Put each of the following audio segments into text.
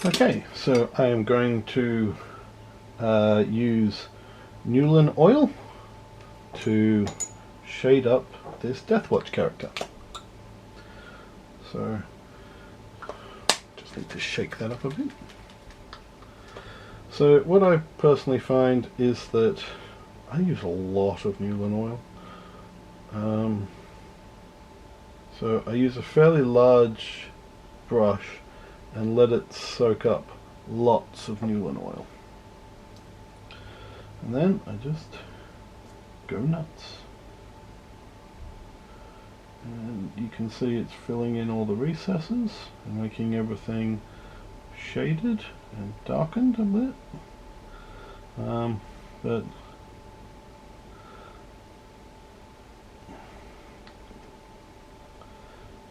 Okay, so I am going to use Newlin oil to shade up this Deathwatch character. So just need to shake that up a bit. So what I personally find is that I use a lot of Newlin oil. So I use a fairly large brush and let it soak up lots of Newlin oil. And then I just go nuts. And you can see it's filling in all the recesses and making everything shaded and darkened a bit. But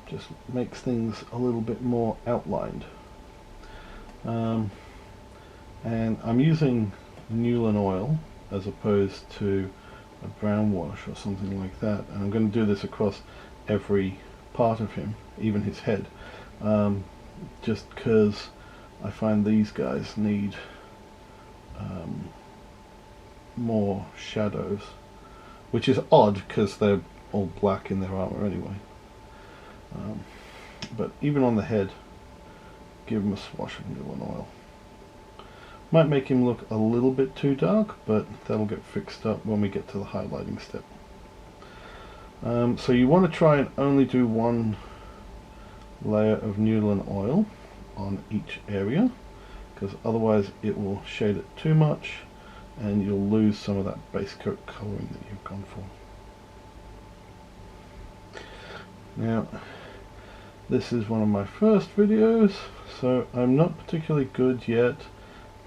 just makes things a little bit more outlined. And I'm using Newlin oil as opposed to a brown wash or something like that, and I'm going to do this across every part of him, even his head, just because I find these guys need more shadows, which is odd because they're all black in their armor anyway. But even on the head, give him a swash of Newlin oil. Might make him look a little bit too dark, but that'll get fixed up when we get to the highlighting step. So you want to try and only do one layer of Newlin oil on each area, because otherwise it will shade it too much and you'll lose some of that base coat colouring that you've gone for. Now, this is one of my first videos, so I'm not particularly good yet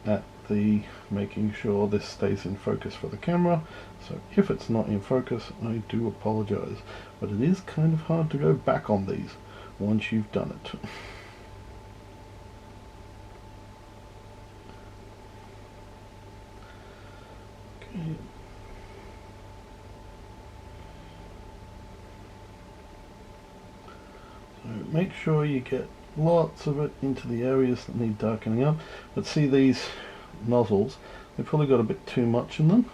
at the making sure this stays in focus for the camera, so if it's not in focus I do apologize, but it is kind of hard to go back on these once you've done it. Okay. So make sure you get lots of it into the areas that need darkening up. But see these nozzles, they've probably got a bit too much in them.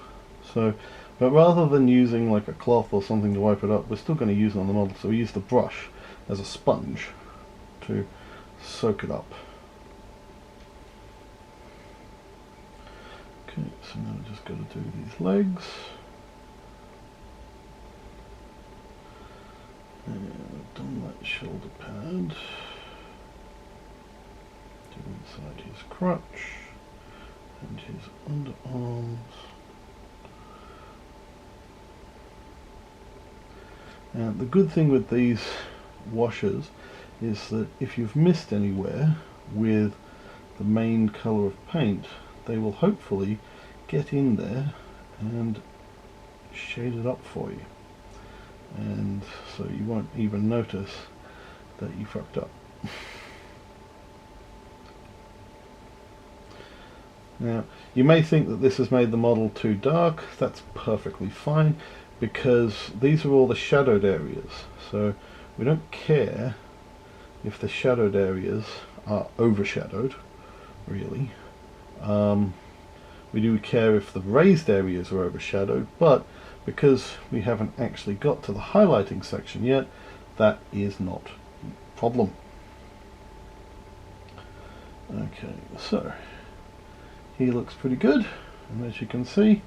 So, but rather than using like a cloth or something to wipe it up, we're still going to use it on the model. So we use the brush as a sponge to soak it up. Okay, so now I've just got to do these legs. And I've done that shoulder pad. Inside his crotch and his underarms. And the good thing with these washes is that if you've missed anywhere with the main colour of paint, they will hopefully get in there and shade it up for you, and so you won't even notice that you fucked up. Now, you may think that this has made the model too dark. That's perfectly fine, because these are all the shadowed areas, so we don't care if the shadowed areas are overshadowed, really. We do care if the raised areas are overshadowed, but because we haven't actually got to the highlighting section yet, that is not a problem. Okay, so he looks pretty good, and as you can see,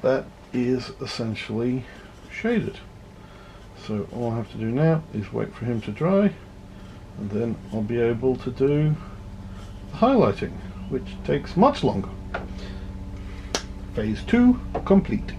that is essentially shaded. So all I have to do now is wait for him to dry, and then I'll be able to do the highlighting, which takes much longer. Phase 2 complete.